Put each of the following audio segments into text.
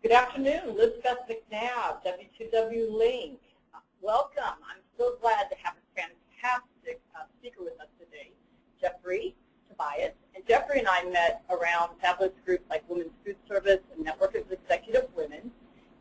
Good afternoon, Elizabeth McNabb, W2W Link. Welcome. I'm so glad to have a fantastic speaker with us today, Jeffery Tobias. And Jeffery and I met around fabulous groups like Women's Food Service and Network of Executive Women.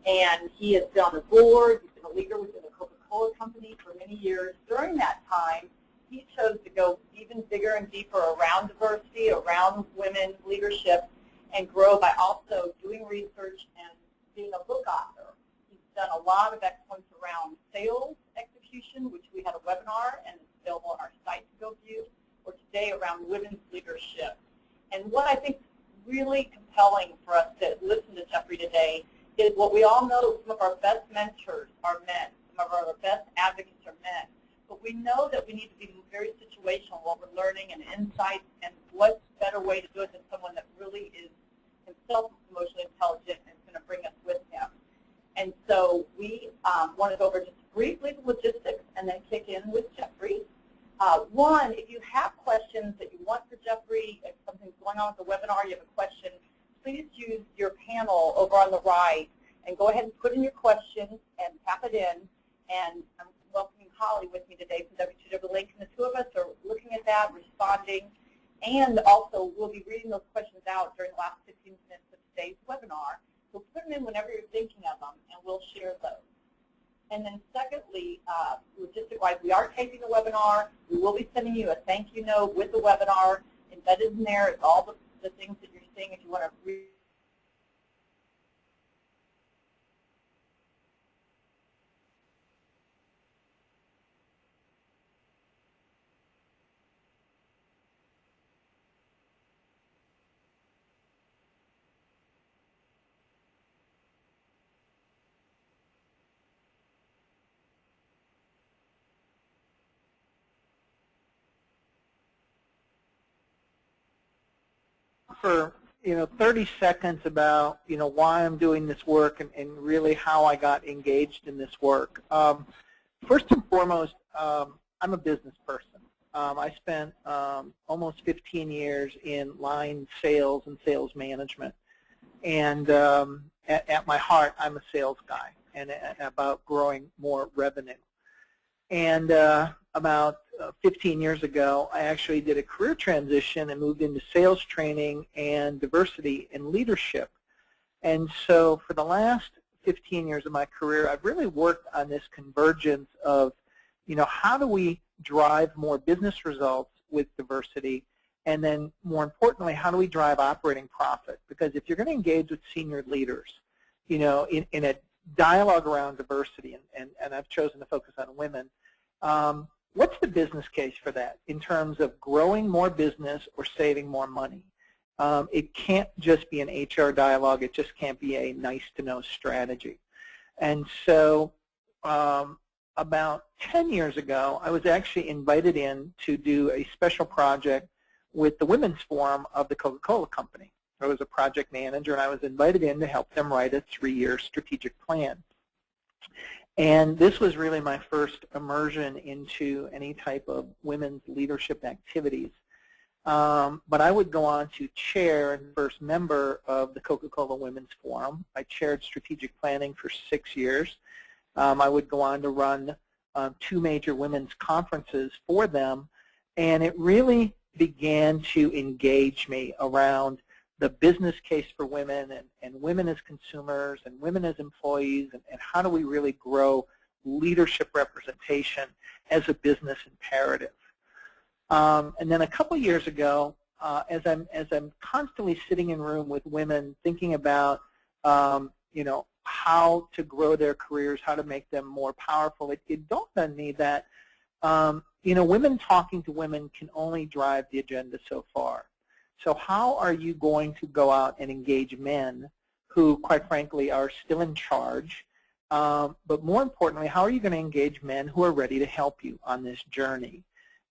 And he has been on the board. He's been a leader within the Coca-Cola company for many years. During that time, he chose to go even bigger and deeper around diversity, around women's leadership, and grow by also doing research and being a book author. He's done a lot of excellence around sales execution, which we had a webinar and it's available on our site to go view, or today around women's leadership. And what I think is really compelling for us to listen to Jeffery today is what we all know, some of our best mentors are men, some of our best advocates are men. But we know that we need to be very situational while we're learning and insights, and what better way to do it than someone that really is himself emotionally intelligent and is going to bring us with him. And so we want to go over just briefly the logistics and then kick in with Jeffery. One, if you have questions that you want for Jeffery, if something's going on with the webinar, you have a question, please use your panel over on the right and go ahead and put in your question and tap it in. And I'm welcoming Holly with me today from W2W Link, and the two of us are looking at that, responding, and also we'll be reading those questions out during the last 15 minutes of today's webinar. So put them in whenever you're thinking of them, and we'll share those. And then secondly, logistic-wise, we are taping the webinar. We will be sending you a thank you note with the webinar. Embedded in there is all the things that you're seeing if you want to read. For 30 seconds about why I'm doing this work and really how I got engaged in this work. First and foremost, I'm a business person. I spent almost 15 years in line sales and sales management, and at my heart, I'm a sales guy and about growing more revenue. And about 15 years ago, I actually did a career transition and moved into sales training and diversity and leadership. And so for the last 15 years of my career, I've really worked on this convergence of, how do we drive more business results with diversity, and then more importantly, how do we drive operating profit? Because if you're going to engage with senior leaders, in a dialogue around diversity, and I've chosen to focus on women, what's the business case for that in terms of growing more business or saving more money? It can't just be an HR dialogue. It just can't be a nice-to-know strategy. And so about 10 years ago, I was actually invited in to do a special project with the Women's Forum of the Coca-Cola company. I was a project manager, and I was invited in to help them write a 3-year strategic plan. And this was really my first immersion into any type of women's leadership activities. But I would go on to chair and first member of the Coca-Cola Women's Forum. I chaired strategic planning for 6 years. I would go on to run 2 major women's conferences for them. And it really began to engage me around the business case for women and women as consumers and women as employees, and how do we really grow leadership representation as a business imperative. And then a couple years ago, as I'm constantly sitting in a room with women thinking about how to grow their careers, how to make them more powerful, it dawned on me that women talking to women can only drive the agenda so far. So how are you going to go out and engage men who, quite frankly, are still in charge? But more importantly, how are you going to engage men who are ready to help you on this journey?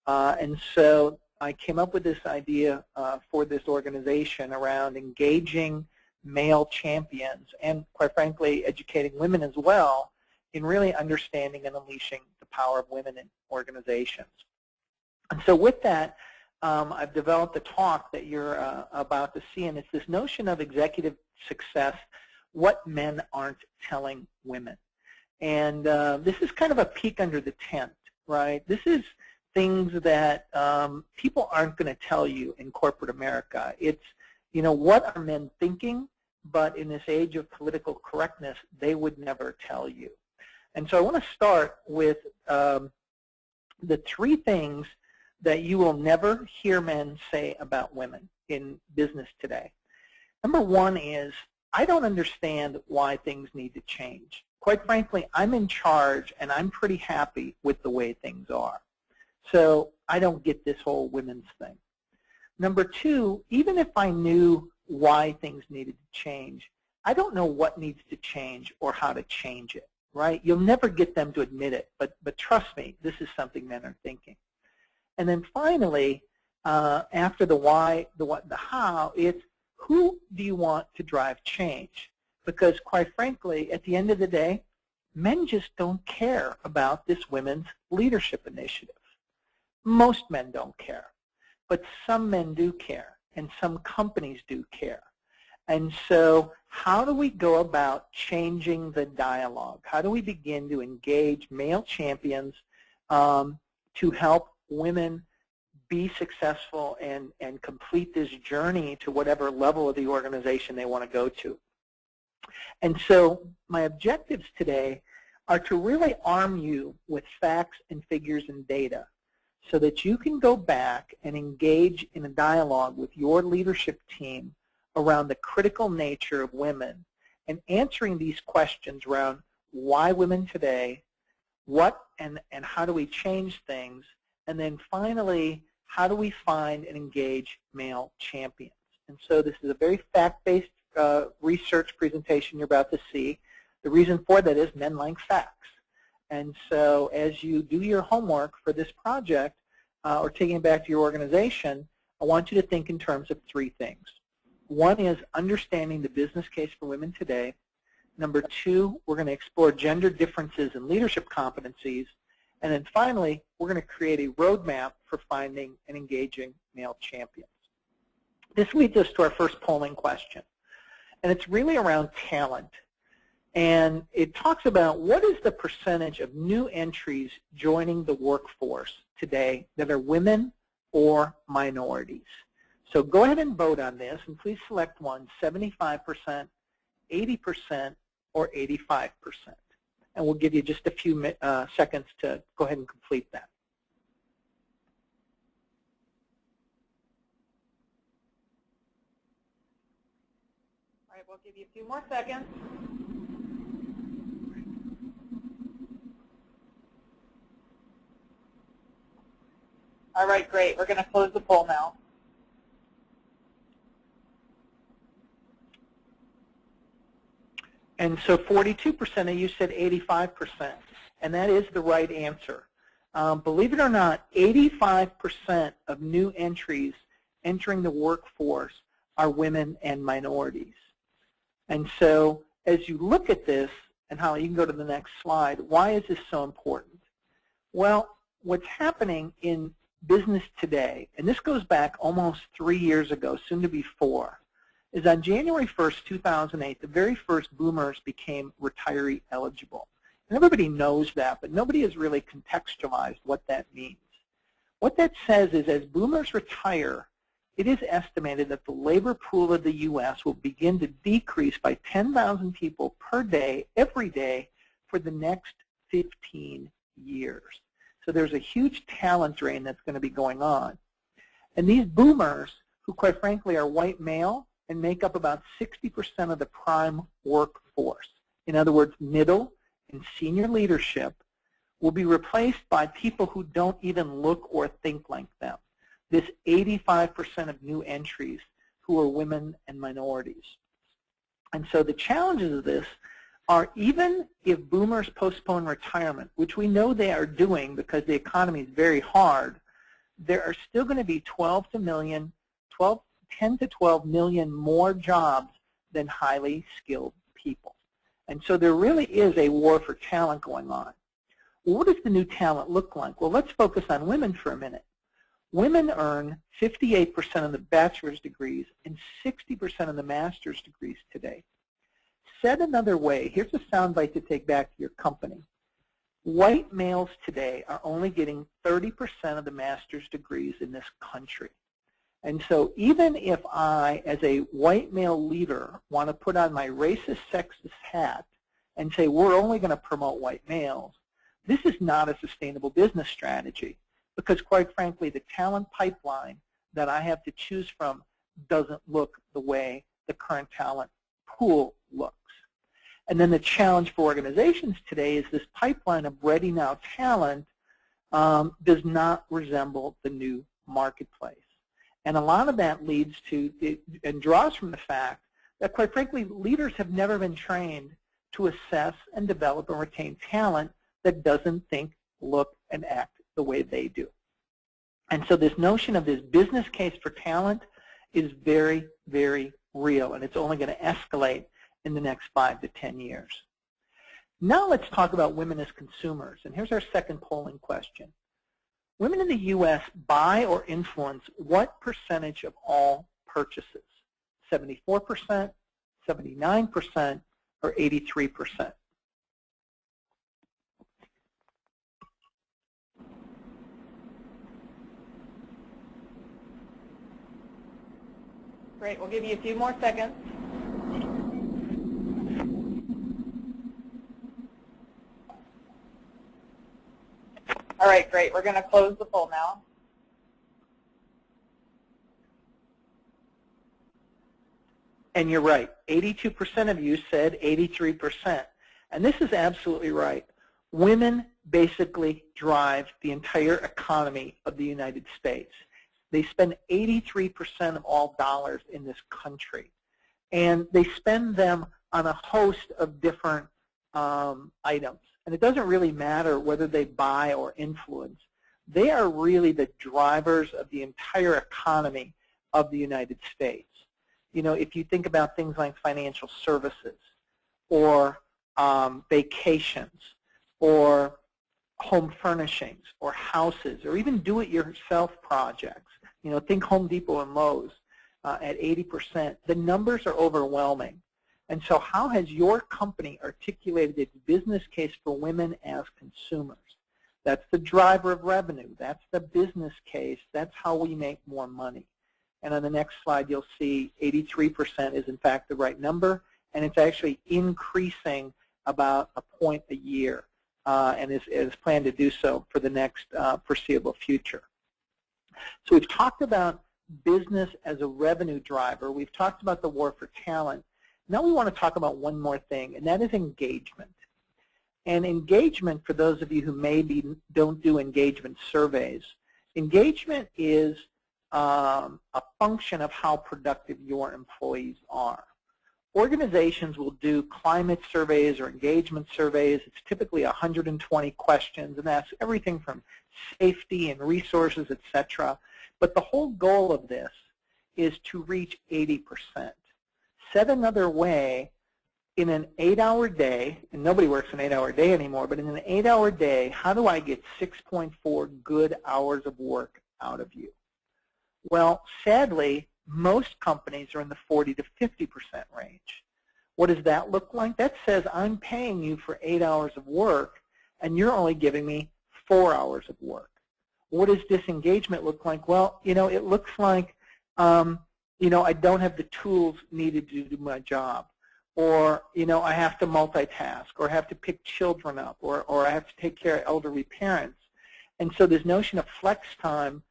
And so I came up with this idea for this organization around engaging male champions and, quite frankly, educating women as well in really understanding and unleashing the power of women in organizations. And so with that, I've developed a talk that you're about to see, and it's this notion of executive success what men aren't telling women. And this is kind of a peek under the tent, right? This is things that people aren't going to tell you in corporate America. It's, you know, what are men thinking? But in this age of political correctness, they would never tell you. And so I want to start with the 3 things that you will never hear men say about women in business today. Number 1 is, I don't understand why things need to change. Quite frankly, I'm in charge and I'm pretty happy with the way things are. So I don't get this whole women's thing. Number 2, even if I knew why things needed to change, I don't know what needs to change or how to change it, right? You'll never get them to admit it, but trust me, this is something men are thinking. And then finally, after the why, the what, the how, it's who do you want to drive change? Because quite frankly, at the end of the day, men just don't care about this women's leadership initiative. Most men don't care, but some men do care. And some companies do care. And so how do we go about changing the dialogue? How do we begin to engage male champions to help women be successful and complete this journey to whatever level of the organization they want to go to? And so my objectives today are to really arm you with facts and figures and data, so that you can go back and engage in a dialogue with your leadership team around the critical nature of women and answering these questions around why women today, what and how do we change things, and then finally, how do we find and engage male champions. And so this is a very fact-based research presentation you're about to see. The reason for that is men like facts. And so as you do your homework for this project or taking it back to your organization, I want you to think in terms of 3 things. 1 is understanding the business case for women today. Number 2, we're going to explore gender differences in leadership competencies. And then finally, we're going to create a roadmap for finding and engaging male champions. This leads us to our first polling question. And it's really around talent. And it talks about what is the percentage of new entries joining the workforce today that are women or minorities. So go ahead and vote on this, and please select one, 75%, 80%, or 85%. And we'll give you just a few seconds to go ahead and complete that. All right, we'll give you a few more seconds. All right, great. We're going to close the poll now. And so 42% of you said 85%, and that is the right answer. Believe it or not, 85% of new entries entering the workforce are women and minorities. And so as you look at this, and how you can go to the next slide, why is this so important? Well, what's happening in business today, and this goes back almost 3 years ago, soon to be 4, is on January 1st, 2008, the very first boomers became retiree eligible. And everybody knows that, but nobody has really contextualized what that means. What that says is as boomers retire, it is estimated that the labor pool of the U.S. will begin to decrease by 10,000 people per day, every day, for the next 15 years. So there's a huge talent drain that's going to be going on. And these boomers, who quite frankly are white male and make up about 60% of the prime workforce, in other words, middle and senior leadership, will be replaced by people who don't even look or think like them. This 85% of new entries who are women and minorities. And so the challenges of this are, even if boomers postpone retirement, which we know they are doing because the economy is very hard, there are still going to be 10 to 12 million more jobs than highly skilled people. And so there really is a war for talent going on. Well, what does the new talent look like? Well, let's focus on women for a minute. Women earn 58% of the bachelor's degrees and 60% of the master's degrees today. Said another way, here's a soundbite to take back to your company. White males today are only getting 30% of the master's degrees in this country. And so even if I, as a white male leader, want to put on my racist, sexist hat and say we're only going to promote white males, this is not a sustainable business strategy because, quite frankly, the talent pipeline that I have to choose from doesn't look the way the current talent pool looks. And then the challenge for organizations today is this pipeline of ready now talent does not resemble the new marketplace. And a lot of that leads to and draws from the fact that, quite frankly, leaders have never been trained to assess and develop and retain talent that doesn't think, look, and act the way they do. And so this notion of this business case for talent is very, very real, and it's only going to escalate in the next 5 to 10 years. Now let's talk about women as consumers, and here's our second polling question. Women in the U.S. buy or influence what percentage of all purchases? 74%, 79%, or 83%? Great. We'll give you a few more seconds. All right, great. We're going to close the poll now. And you're right. 82% of you said 83%. And this is absolutely right. Women basically drive the entire economy of the United States. They spend 83% of all dollars in this country. And they spend them on a host of different items. And it doesn't really matter whether they buy or influence. They are really the drivers of the entire economy of the United States. You know, if you think about things like financial services or vacations or home furnishings or houses or even do-it-yourself projects, you know, think Home Depot and Lowe's at 80%, the numbers are overwhelming. And so how has your company articulated its business case for women as consumers? That's the driver of revenue. That's the business case. That's how we make more money. And on the next slide, you'll see 83% is, in fact, the right number, and it's actually increasing about a point a year and is planned to do so for the next foreseeable future. So we've talked about business as a revenue driver. We've talked about the war for talent. Now we want to talk about one more thing, and that is engagement. And engagement, for those of you who maybe don't do engagement surveys, engagement is a function of how productive your employees are. Organizations will do climate surveys or engagement surveys. It's typically 120 questions, and that's everything from safety and resources, etc. But the whole goal of this is to reach 80%. Said another way, in an 8-hour day, and nobody works an 8-hour day anymore, but in an 8-hour day, how do I get 6.4 good hours of work out of you? Well, sadly, most companies are in the 40 to 50% range. What does that look like? That says I'm paying you for 8 hours of work, and you're only giving me 4 hours of work. What does disengagement look like? Well, you know, it looks like, you know, I don't have the tools needed to do my job, or, you know, I have to multitask, or I have to pick children up, or I have to take care of elderly parents. And so this notion of flex time,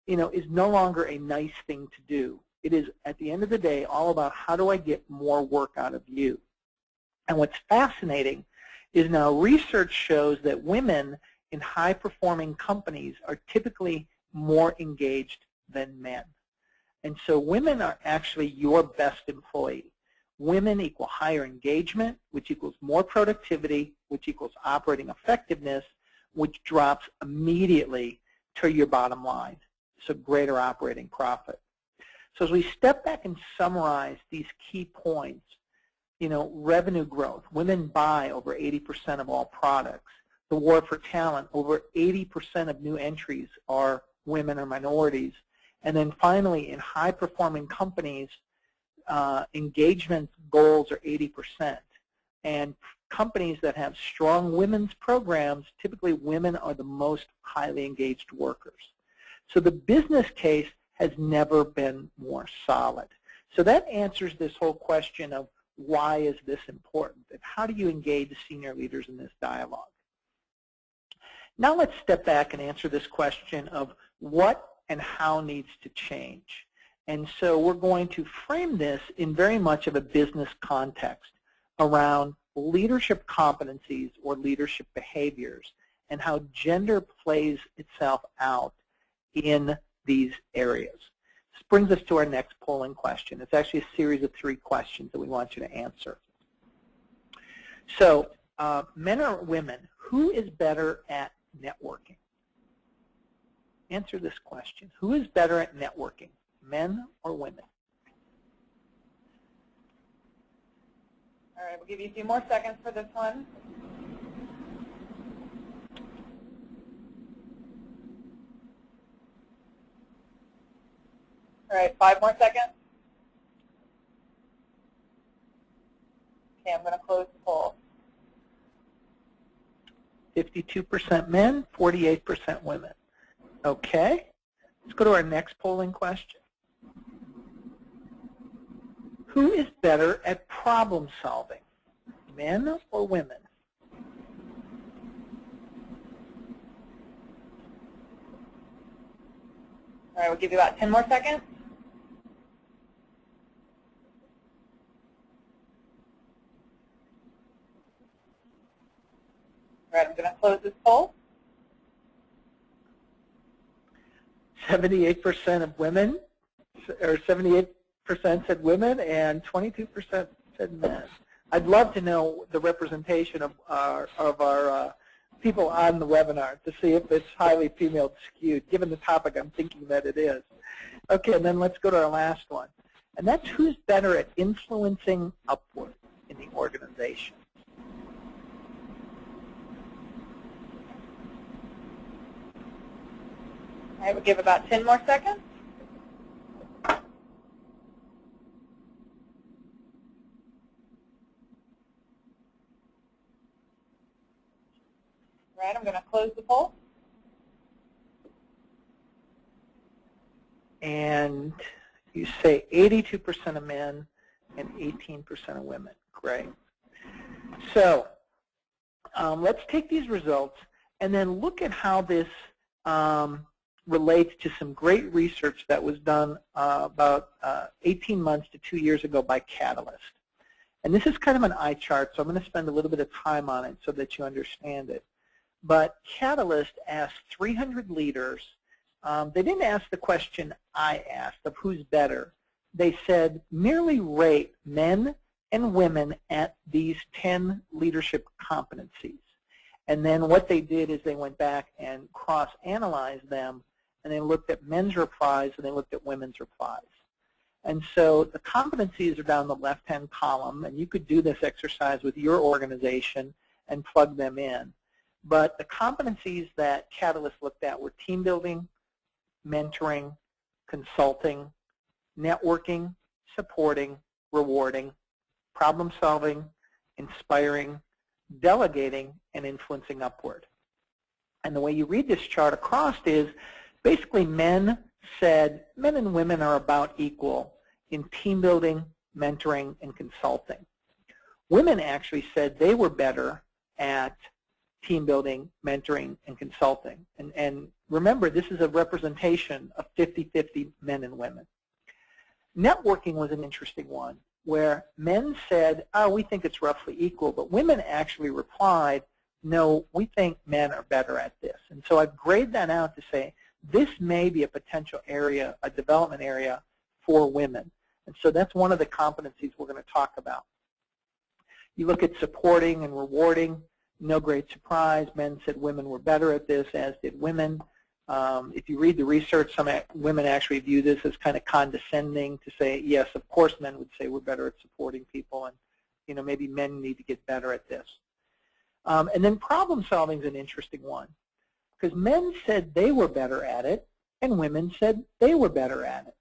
you know, is no longer a nice thing to do. It is, at the end of the day, all about how do I get more work out of you. And what's fascinating is now research shows that women in high-performing companies are typically more engaged than men. And so women are actually your best employee. Women equal higher engagement, which equals more productivity, which equals operating effectiveness, which drops immediately to your bottom line, so greater operating profit. So as we step back and summarize these key points, you know, revenue growth, women buy over 80% of all products. The war for talent, over 80% of new entries are women or minorities. And then finally, in high-performing companies, engagement goals are 80%. And companies that have strong women's programs, typically women are the most highly engaged workers. So the business case has never been more solid. So that answers this whole question of why is this important, and how do you engage senior leaders in this dialogue? Now let's step back and answer this question of what and how needs to change. And so we're going to frame this in very much of a business context around leadership competencies or leadership behaviors and how gender plays itself out in these areas. This brings us to our next polling question. It's actually a series of 3 questions that we want you to answer. So, men or women, who is better at networking? Answer this question. Who is better at networking, men or women? All right, we'll give you a few more seconds for this one. All right, 5 more seconds. Okay, I'm going to close the poll. 52% men, 48% women. Okay, let's go to our next polling question. Who is better at problem solving, men or women? All right, we'll give you about 10 more seconds. All right, I'm going to close this poll. 78% of women, or 78% said women, and 22% said men. I'd love to know the representation of our people on the webinar to see if it's highly female skewed. Given the topic, I'm thinking that it is. Okay, and then let's go to our last one. And that's who's better at influencing upward in the organization. All right, we'll give about 10 more seconds. All right, I'm going to close the poll. And you say 82% of men and 18% of women. Great. So let's take these results and then look at how this relates to some great research that was done about 18 months to 2 years ago by Catalyst. And this is kind of an eye chart, so I'm going to spend a little bit of time on it so that you understand it. But Catalyst asked 300 leaders. They didn't ask the question I asked of who's better. They said merely rate men and women at these 10 leadership competencies. And then what they did is they went back and cross-analyzed them, and they looked at men's replies and they looked at women's replies. And so the competencies are down the left-hand column, and you could do this exercise with your organization and plug them in. But the competencies that Catalyst looked at were team building, mentoring, consulting, networking, supporting, rewarding, problem solving, inspiring, delegating, and influencing upward. And the way you read this chart across is basically men and women are about equal in team building, mentoring, and consulting. Women actually said they were better at team building, mentoring, and consulting. And remember, this is a representation of 50-50 men and women. Networking was an interesting one, where men said, oh, we think it's roughly equal, but women actually replied, no, we think men are better at this. And so I've graded that out to say, this may be a potential area, a development area for women. And so that's one of the competencies we're going to talk about. You look at supporting and rewarding, no great surprise. Men said women were better at this, as did women. If you read the research, some women actually view this as kind of condescending to say, yes, of course men would say we're better at supporting people, and maybe men need to get better at this. And then problem solving is an interesting one, because men said they were better at it, and women said they were better at it.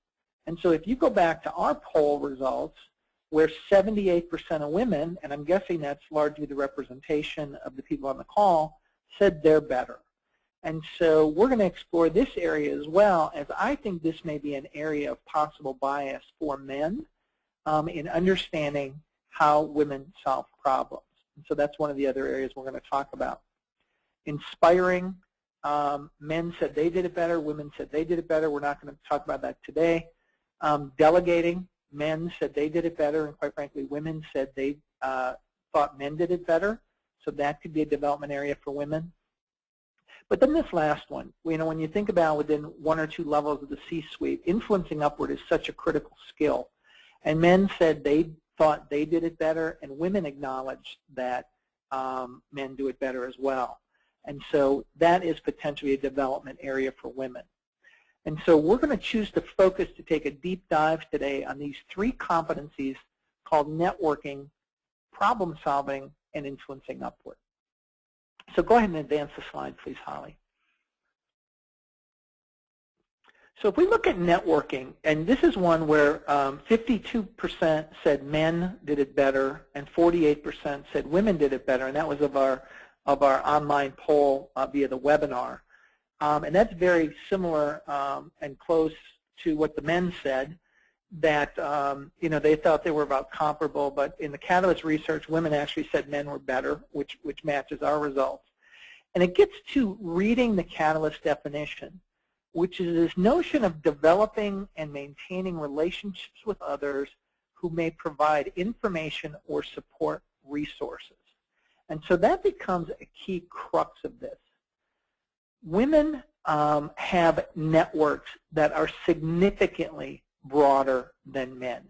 And so if you go back to our poll results, where 78% of women, and I'm guessing that's largely the representation of the people on the call, said they're better. And so we're going to explore this area as well, as I think this may be an area of possible bias for men in understanding how women solve problems. And so that's one of the other areas we're going to talk about. Inspiring, men said they did it better, women said they did it better. We're not going to talk about that today. Delegating, men said they did it better, and quite frankly, women said they thought men did it better. So that could be a development area for women. But then this last one, when you think about within 1 or 2 levels of the C-suite, influencing upward is such a critical skill. And men said they thought they did it better, and women acknowledged that men do it better as well. And so that is potentially a development area for women. And so we're going to choose to focus to take a deep dive today on these 3 competencies called networking, problem solving, and influencing upward. So go ahead and advance the slide, please, Holly. So if we look at networking, and this is one where 52% said men did it better and 48% said women did it better, and that was of our online poll via the webinar. And that's very similar and close to what the men said, that they thought they were about comparable, but in the Catalyst research, women actually said men were better, which matches our results. And it gets to reading the Catalyst definition, which is this notion of developing and maintaining relationships with others who may provide information or support resources. And so that becomes a key crux of this. Women have networks that are significantly broader than men.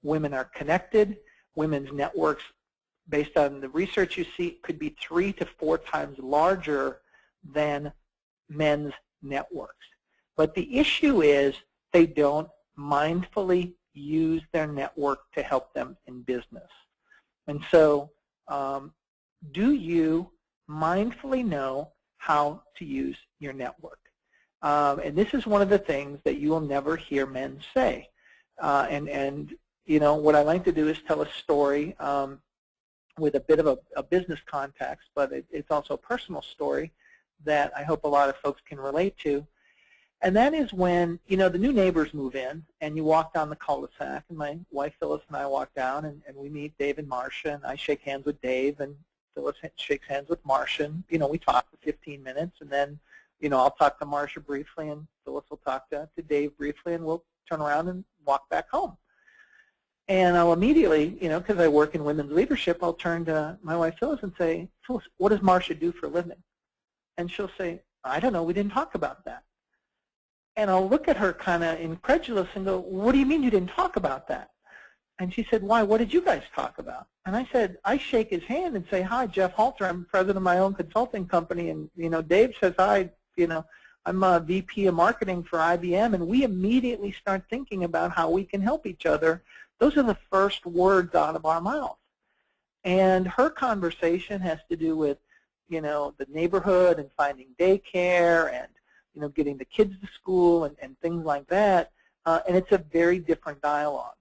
Women are connected. Women's networks, based on the research you see, could be 3 to 4 times larger than men's networks. But the issue is they don't mindfully use their network to help them in business. And so do you mindfully know how to use your network? And this is one of the things that you will never hear men say. And what I like to do is tell a story with a bit of a business context, but it's also a personal story that I hope a lot of folks can relate to. And that is when, the new neighbors move in, and you walk down the cul-de-sac, and my wife Phyllis and I walk down, and we meet Dave and Marcia, and I shake hands with Dave, and Phyllis shakes hands with Marcia, and, we talk for 15 minutes, and then, I'll talk to Marcia briefly, and Phyllis will talk to Dave briefly, and we'll turn around and walk back home. And I'll immediately, because I work in women's leadership, I'll turn to my wife Phyllis and say, Phyllis, what does Marcia do for a living? And she'll say, I don't know, we didn't talk about that. And I'll look at her kind of incredulous and go, what do you mean you didn't talk about that? And she said, why, what did you guys talk about? And I said, I shake his hand and say, hi, Jeff Halter, I'm president of my own consulting company. And, Dave says, hi, I'm a VP of marketing for IBM. And we immediately start thinking about how we can help each other. Those are the first words out of our mouth. And her conversation has to do with, the neighborhood and finding daycare and, getting the kids to school and things like that. And it's a very different dialogue.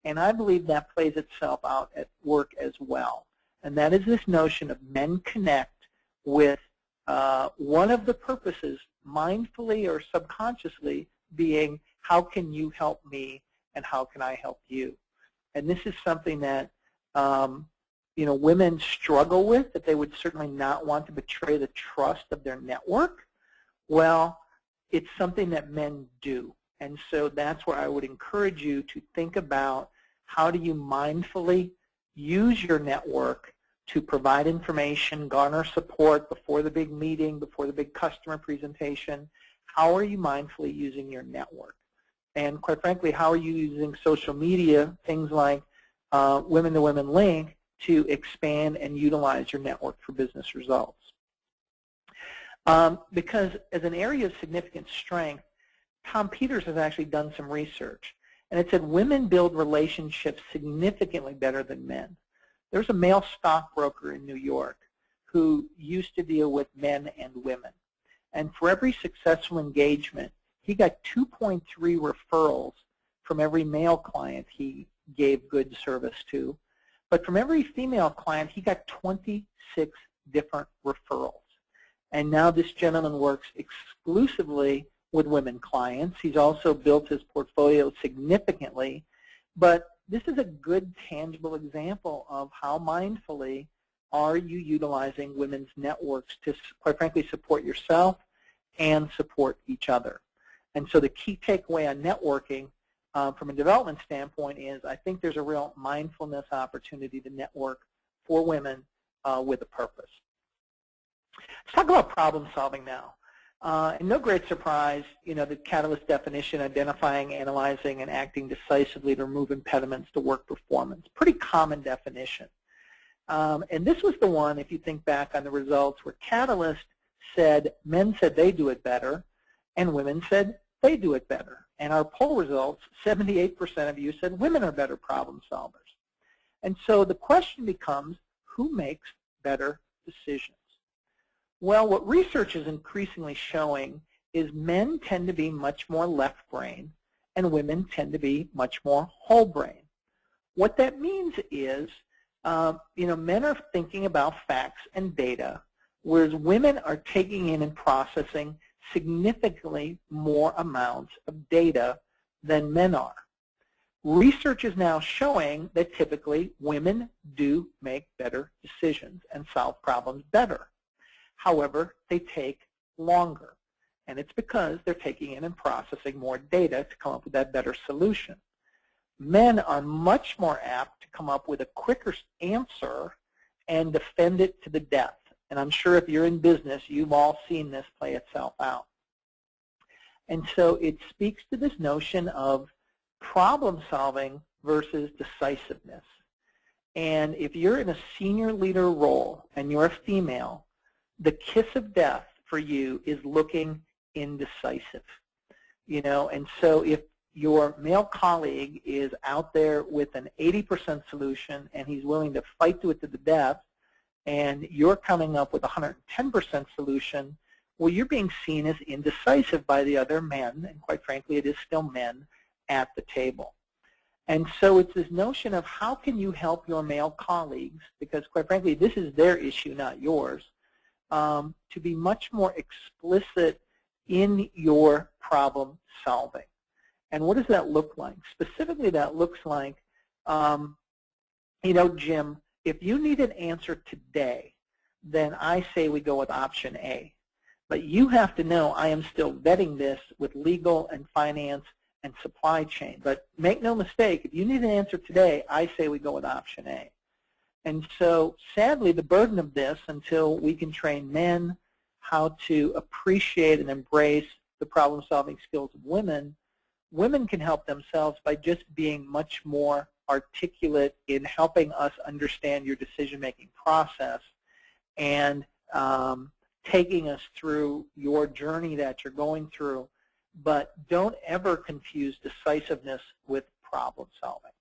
And I believe that plays itself out at work as well. And that is this notion of men connect with one of the purposes, mindfully or subconsciously, being how can you help me and how can I help you? And this is something that women struggle with, that they would certainly not want to betray the trust of their network. Well, it's something that men do. And so that's where I would encourage you to think about how do you mindfully use your network to provide information, garner support before the big meeting, before the big customer presentation. How are you mindfully using your network? And quite frankly, how are you using social media, things like Women-to-Women Link, to expand and utilize your network for business results? Because as an area of significant strength, Tom Peters has actually done some research, and it said women build relationships significantly better than men. There's a male stockbroker in New York who used to deal with men and women, and for every successful engagement, he got 2.3 referrals from every male client he gave good service to. But from every female client, he got 26 different referrals. And now this gentleman works exclusively with women clients. He's also built his portfolio significantly. But this is a good, tangible example of how mindfully are you utilizing women's networks to, quite frankly, support yourself and support each other. And so the key takeaway on networking from a development standpoint is I think there's a real mindfulness opportunity to network for women with a purpose. Let's talk about problem solving now. And no great surprise, the catalyst definition, identifying, analyzing, and acting decisively to remove impediments to work performance. Pretty common definition. And this was the one, if you think back on the results, where Catalyst said men said they do it better, and women said they do it better. And our poll results, 78% of you said women are better problem solvers. And so the question becomes, who makes better decisions? Well, what research is increasingly showing is men tend to be much more left brain, and women tend to be much more whole brain. What that means is, men are thinking about facts and data, whereas women are taking in and processing significantly more amounts of data than men are. Research is now showing that typically women do make better decisions and solve problems better. However, they take longer, and it's because they're taking in and processing more data to come up with that better solution. Men are much more apt to come up with a quicker answer and defend it to the death. And I'm sure if you're in business, you've all seen this play itself out. And so it speaks to this notion of problem solving versus decisiveness. And if you're in a senior leader role and you're a female, the kiss of death for you is looking indecisive. And so if your male colleague is out there with an 80% solution and he's willing to fight to it to the death, and you're coming up with a 110% solution, well, you're being seen as indecisive by the other men, and quite frankly, it is still men at the table. And so it's this notion of how can you help your male colleagues, because quite frankly, this is their issue, not yours, to be much more explicit in your problem solving. And what does that look like? Specifically, that looks like, Jim, if you need an answer today, then I say we go with option A. But you have to know I am still vetting this with legal and finance and supply chain. But make no mistake, if you need an answer today, I say we go with option A. And so, sadly, the burden of this, until we can train men how to appreciate and embrace the problem-solving skills of women, women can help themselves by just being much more articulate in helping us understand your decision-making process and taking us through your journey that you're going through. But don't ever confuse decisiveness with problem-solving.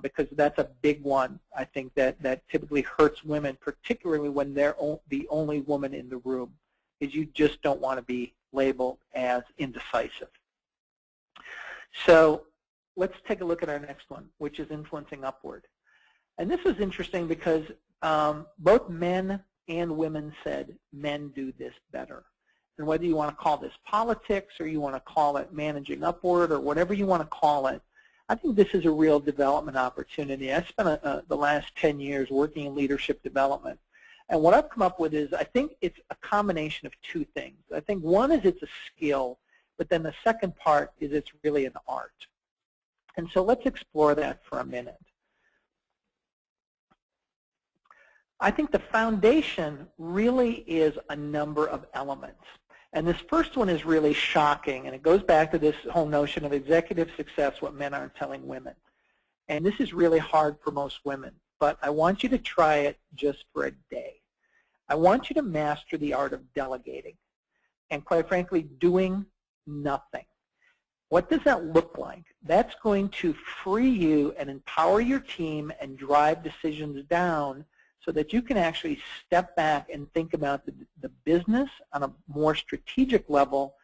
Because that's a big one, I think, that typically hurts women, particularly when they're the only woman in the room, is you just don't want to be labeled as indecisive. So let's take a look at our next one, which is influencing upward. And this was interesting because both men and women said men do this better. And whether you want to call this politics or you want to call it managing upward or whatever you want to call it, I think this is a real development opportunity. I spent the last 10 years working in leadership development. And what I've come up with is I think it's a combination of two things. I think one is it's a skill, but then the second part is it's really an art. And so let's explore that for a minute. I think the foundation really is a number of elements. And this first one is really shocking, and it goes back to this whole notion of executive success, what men aren't telling women. And this is really hard for most women, but I want you to try it just for a day. I want you to master the art of delegating and, quite frankly, doing nothing. What does that look like? That's going to free you and empower your team and drive decisions down so that you can actually step back and think about the business on a more strategic level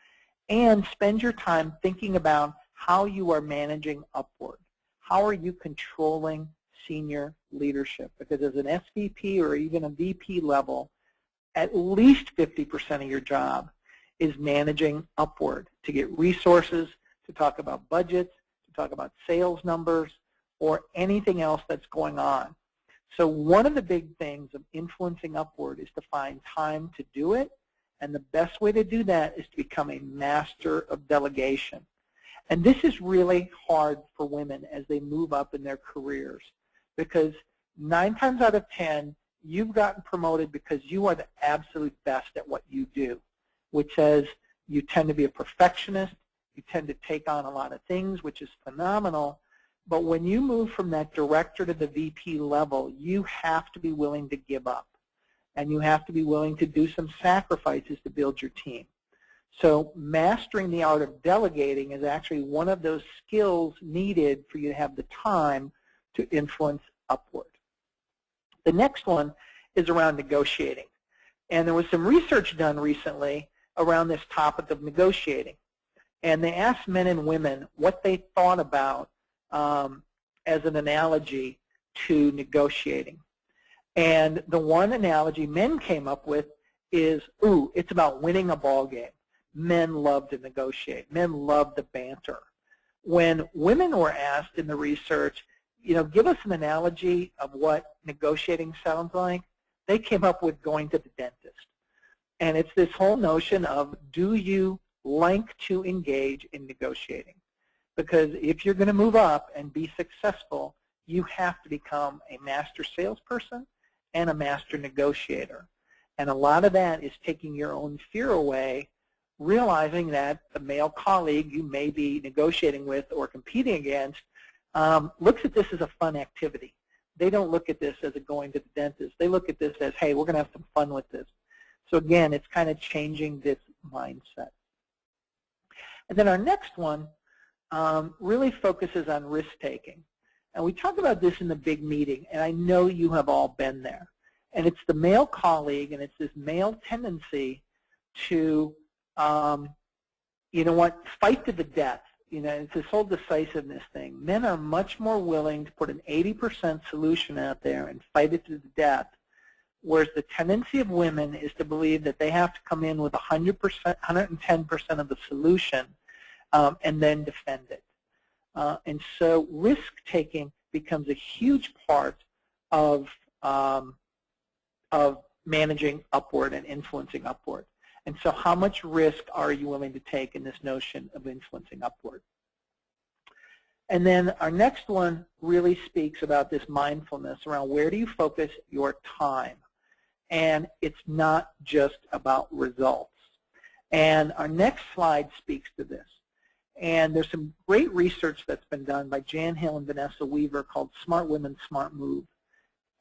and spend your time thinking about how you are managing upward. how are you controlling senior leadership? Because as an SVP or even a VP level, at least 50% of your job is managing upward to get resources, to talk about budgets, to talk about sales numbers, or anything else that's going on. So one of the big things of influencing upward is to find time to do it, and the best way to do that is to become a master of delegation. And this is really hard for women as they move up in their careers, because 9 times out of 10, you've gotten promoted because you are the absolute best at what you do, which says you tend to be a perfectionist, you tend to take on a lot of things, which is phenomenal. But when you move from that director to the VP level, you have to be willing to give up. And you have to be willing to do some sacrifices to build your team. So mastering the art of delegating is actually one of those skills needed for you to have the time to influence upward. The next one is around negotiating. And there was some research done recently around this topic of negotiating. And they asked men and women what they thought about as an analogy to negotiating. And the one analogy men came up with is, ooh, it's about winning a ball game. Men love to negotiate. Men love the banter. When women were asked in the research, give us an analogy of what negotiating sounds like, they came up with going to the dentist. And it's this whole notion of, do you like to engage in negotiating? Because if you're going to move up and be successful, you have to become a master salesperson and a master negotiator. And a lot of that is taking your own fear away, realizing that the male colleague you may be negotiating with or competing against looks at this as a fun activity. They don't look at this as a going to the dentist. They look at this as, hey, we're going to have some fun with this. So again, it's kind of changing this mindset. And then our next one really focuses on risk-taking. And we talk about this in the big meeting, and I know you have all been there. And it's the male colleague, and it's this male tendency to, fight to the death. It's this whole decisiveness thing. Men are much more willing to put an 80% solution out there and fight it to the death, whereas the tendency of women is to believe that they have to come in with 100%, 110% of the solution and then defend it. And so risk-taking becomes a huge part of managing upward and influencing upward. And so how much risk are you willing to take in this notion of influencing upward? And then our next one really speaks about this mindfulness around where do you focus your time. And it's not just about results. And our next slide speaks to this. And there's some great research that's been done by Jan Hill and Vanessa Weaver called Smart Women, Smart Move.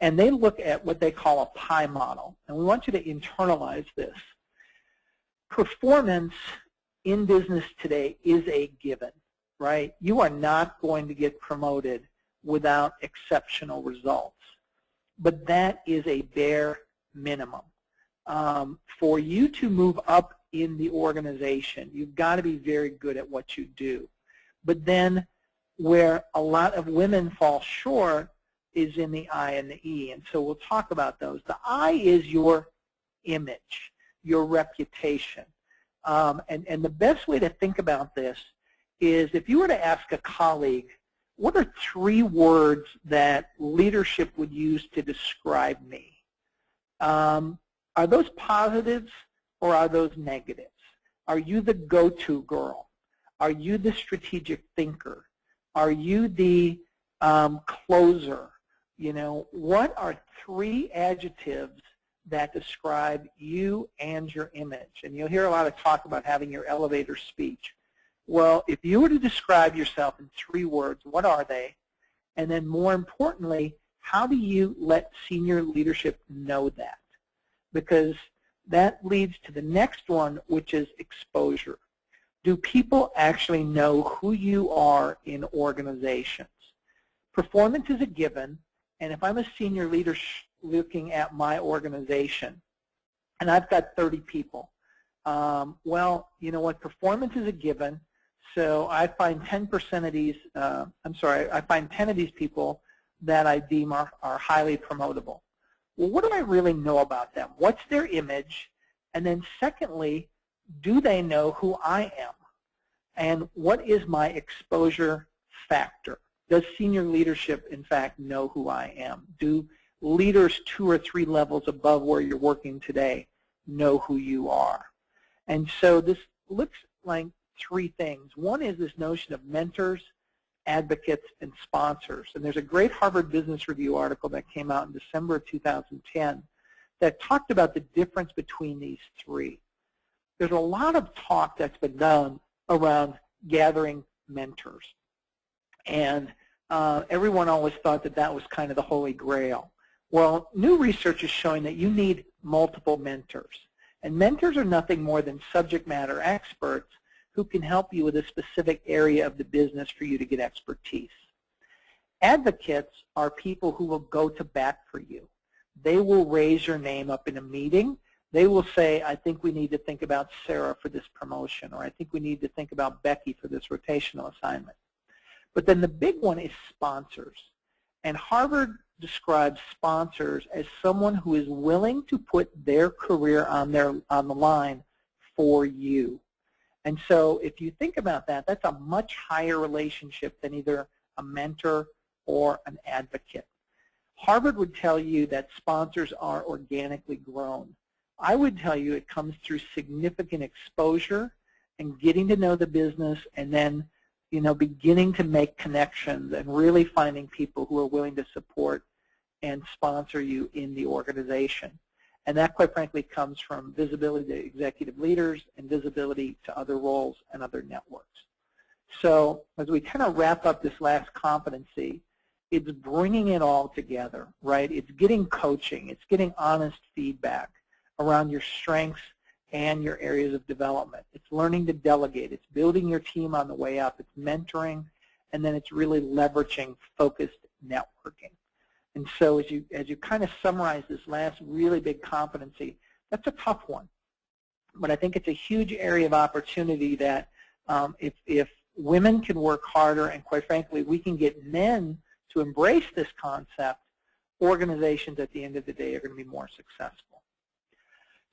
And they look at what they call a pie model. And we want you to internalize this. Performance in business today is a given, right? You are not going to get promoted without exceptional results. But that is a bare minimum. For you to move up in the organization, you've got to be very good at what you do. But then where a lot of women fall short is in the I and the E, and so we'll talk about those. The I is your image, your reputation. And the best way to think about this is if you were to ask a colleague, what are 3 words that leadership would use to describe me? Are those positives or are those negatives? Are you the go-to girl? Are you the strategic thinker? Are you the closer? What are 3 adjectives that describe you and your image? And you'll hear a lot of talk about having your elevator speech. Well, if you were to describe yourself in 3 words, what are they? And then more importantly, how do you let senior leadership know that? Because that leads to the next one, which is exposure. Do people actually know who you are in organizations? Performance is a given, and if I'm a senior leader looking at my organization, and I've got 30 people, well, you know what, performance is a given. So I find 10% of these, I find 10 of these people that I deem are highly promotable. Well, what do I really know about them? What's their image? And then secondly, do they know who I am? And what is my exposure factor? Does senior leadership, in fact, know who I am? Do leaders 2 or 3 levels above where you're working today know who you are? And so this looks like 3 things. One is this notion of mentors, advocates, and sponsors. And there's a great Harvard Business Review article that came out in December of 2010 that talked about the difference between these 3. There's a lot of talk that's been done around gathering mentors. And everyone always thought that that was kind of the holy grail. Well, new research is showing that you need multiple mentors. And mentors are nothing more than subject matter experts who can help you with a specific area of the business for you to get expertise. Advocates are people who will go to bat for you. They will raise your name up in a meeting. They will say, I think we need to think about Sarah for this promotion, or I think we need to think about Becky for this rotational assignment. But then the big one is sponsors. And Harvard describes sponsors as someone who is willing to put their career on the line for you. And so if you think about that, that's a much higher relationship than either a mentor or an advocate. Harvard would tell you that sponsors are organically grown. I would tell you it comes through significant exposure and getting to know the business, and then beginning to make connections and really finding people who are willing to support and sponsor you in the organization. And that, quite frankly, comes from visibility to executive leaders and visibility to other roles and other networks. So as we kind of wrap up this last competency, it's bringing it all together, right? It's getting coaching. It's getting honest feedback around your strengths and your areas of development. It's learning to delegate. It's building your team on the way up. It's mentoring, and then it's really leveraging focused networking. And so as you kind of summarize this last really big competency, that's a tough one. But I think it's a huge area of opportunity that if women can work harder, and quite frankly, we can get men to embrace this concept, organizations at the end of the day are going to be more successful.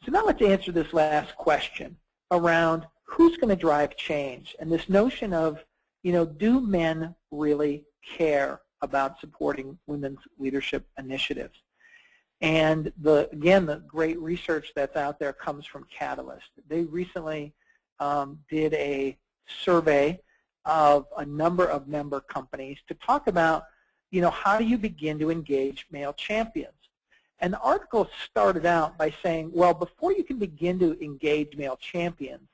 So now let's answer this last question around who's going to drive change, and this notion of, do men really care about supporting women's leadership initiatives? And again, the great research that's out there comes from Catalyst. They recently did a survey of a number of member companies to talk about, how do you begin to engage male champions? And the article started out by saying, well, before you can begin to engage male champions,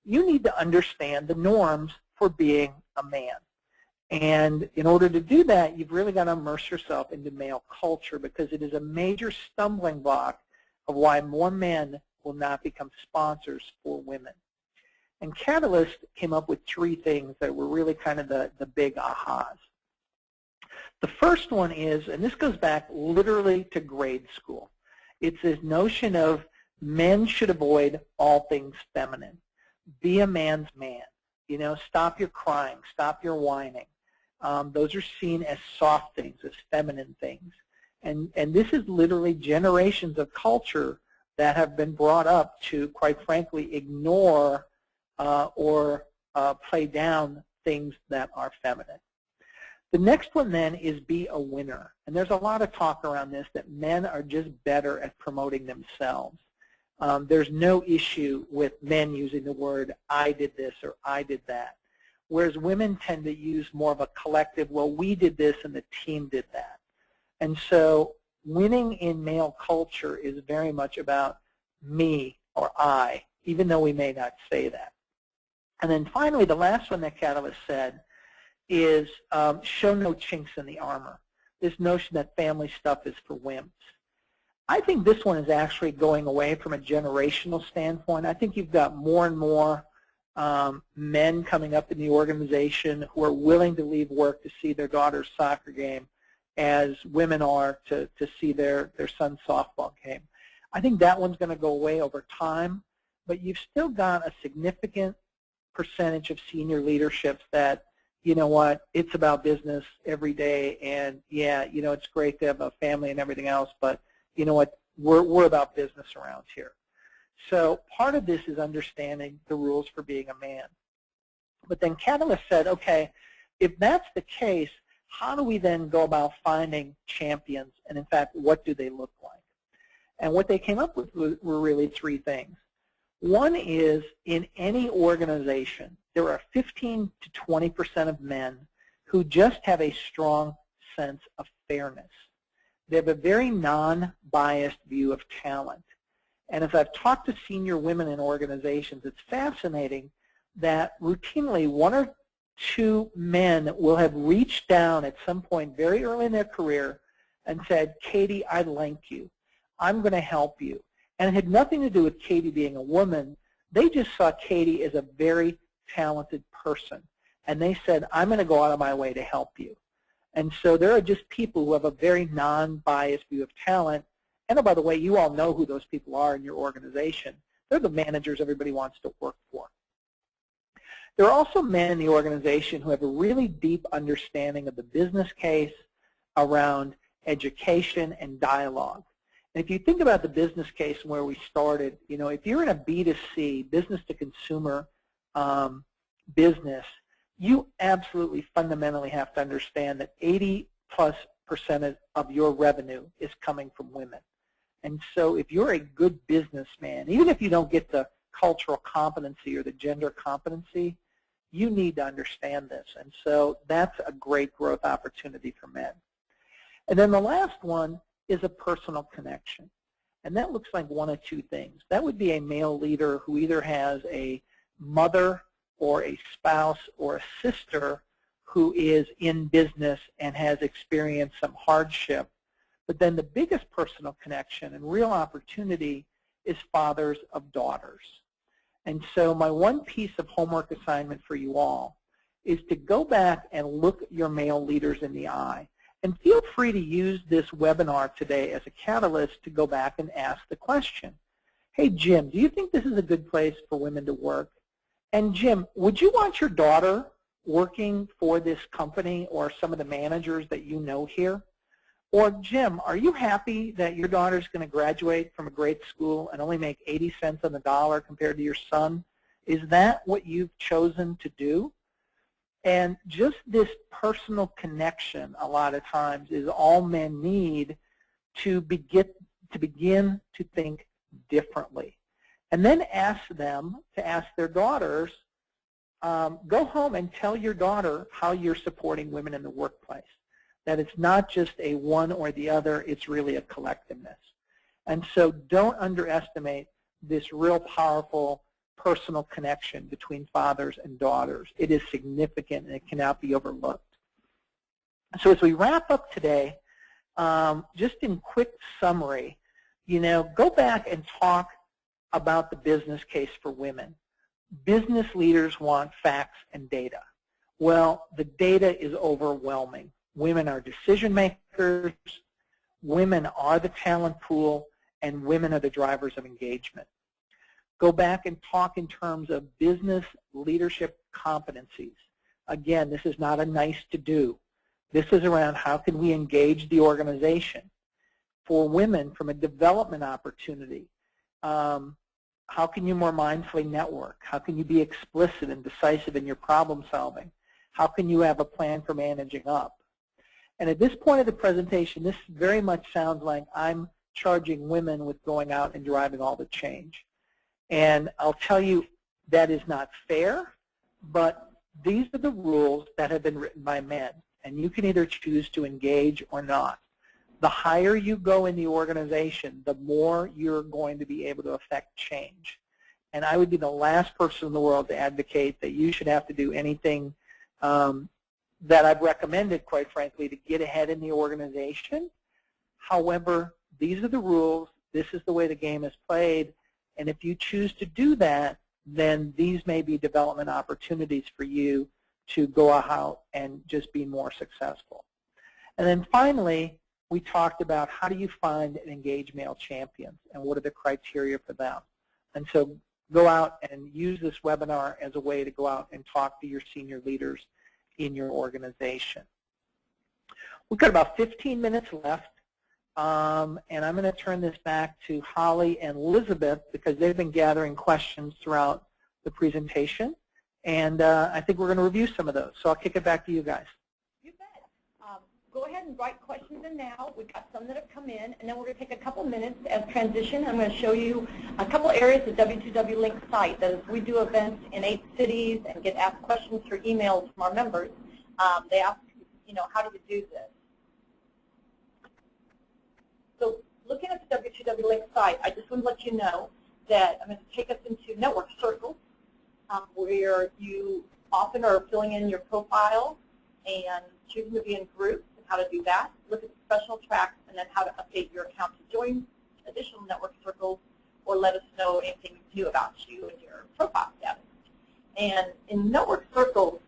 you need to understand the norms for being a man. And in order to do that, you've really got to immerse yourself into male culture, because it is a major stumbling block of why more men will not become sponsors for women. And Catalyst came up with 3 things that were really kind of the big ahas. The first one is, and this goes back literally to grade school, it's this notion of men should avoid all things feminine. Be a man's man. Stop your crying, stop your whining. Those are seen as soft things, as feminine things. And this is literally generations of culture that have been brought up to, quite frankly, ignore or play down things that are feminine. The next one then is be a winner. And there's a lot of talk around this that men are just better at promoting themselves. There's no issue with men using the word, I did this or I did that. Whereas women tend to use more of a collective, well, we did this and the team did that. And so winning in male culture is very much about me or I, even though we may not say that. And then finally, the last one that Catalyst said is show no chinks in the armor. This notion that family stuff is for wimps. I think this one is actually going away from a generational standpoint. I think you've got more and more men coming up in the organization who are willing to leave work to see their daughter's soccer game as women are to see their son's softball game. I think that one's going to go away over time, but you've still got a significant percentage of senior leaderships that, you know what, it's about business every day, and yeah, you know, it's great to have a family and everything else, but you know what, we're about business around here. So part of this is understanding the rules for being a man. But then Catalyst said, okay, if that's the case, how do we then go about finding champions, and in fact, what do they look like? And what they came up with were really three things. One is, in any organization, there are 15 to 20% of men who just have a strong sense of fairness. They have a very non-biased view of talent. And as I've talked to senior women in organizations, it's fascinating that routinely one or two men will have reached down at some point very early in their career and said, Katie, I like you. I'm going to help you. And it had nothing to do with Katie being a woman. They just saw Katie as a very talented person. And they said, I'm going to go out of my way to help you. And so there are just people who have a very non-biased view of talent. And oh, by the way, you all know who those people are in your organization. They're the managers everybody wants to work for. There are also men in the organization who have a really deep understanding of the business case around education and dialogue. And if you think about the business case and where we started, you know, if you're in a B2C, business to consumer business, you absolutely fundamentally have to understand that 80+% of your revenue is coming from women. And so if you're a good businessman, even if you don't get the cultural competency or the gender competency, you need to understand this. And so that's a great growth opportunity for men. And then the last one is a personal connection. And that looks like one of two things. That would be a male leader who either has a mother or a spouse or a sister who is in business and has experienced some hardship. But then the biggest personal connection and real opportunity is fathers of daughters. And so my one piece of homework assignment for you all is to go back and look your male leaders in the eye. And feel free to use this webinar today as a catalyst to go back and ask the question, hey, Jim, do you think this is a good place for women to work? And Jim, would you want your daughter working for this company or some of the managers that you know here? Or Jim, are you happy that your daughter's going to graduate from a great school and only make 80 cents on the dollar compared to your son? Is that what you've chosen to do? And just this personal connection a lot of times is all men need to begin to think differently. And then ask them to ask their daughters, go home and tell your daughter how you're supporting women in the workplace. That it's not just a one or the other, it's really a collectiveness. And so don't underestimate this real powerful personal connection between fathers and daughters. It is significant and it cannot be overlooked. So as we wrap up today, just in quick summary, you know, go back and talk about the business case for women. Business leaders want facts and data. Well, the data is overwhelming. Women are decision makers, women are the talent pool, and women are the drivers of engagement. Go back and talk in terms of business leadership competencies. Again, this is not a nice to do. This is around how can we engage the organization. For women, from a development opportunity, how can you more mindfully network? How can you be explicit and decisive in your problem solving? How can you have a plan for managing up? And at this point of the presentation, this very much sounds like I'm charging women with going out and driving all the change. And I'll tell you that is not fair, but these are the rules that have been written by men, and you can either choose to engage or not. The higher you go in the organization, the more you're going to be able to affect change. And I would be the last person in the world to advocate that you should have to do anything that I've recommended, quite frankly, to get ahead in the organization. However, these are the rules. This is the way the game is played. And if you choose to do that, then these may be development opportunities for you to go out and just be more successful. And then finally, we talked about how do you find and engage male champions and what are the criteria for them. And so go out and use this webinar as a way to go out and talk to your senior leaders in your organization. We've got about 15 minutes left, and I'm going to turn this back to Holly and Elizabeth because they've been gathering questions throughout the presentation, and I think we're going to review some of those. So I'll kick it back to you guys. You bet. Go ahead and write questions in now. We've got some that have come in, and then we're going to take a couple minutes as transition. I'm going to show you a couple areas of W2W Link site. That is, we do events in 8 cities and get asked questions through emails from our members. They ask, how do you do this? So looking at the W2W Link site, I just want to let you know that I'm going to take us into network circles where you often are filling in your profile and choosing to be in groups and how to do that. Look at the professional tracks and then how to update your account to join additional network circles or let us know anything new about you and your profile status. And in network circles,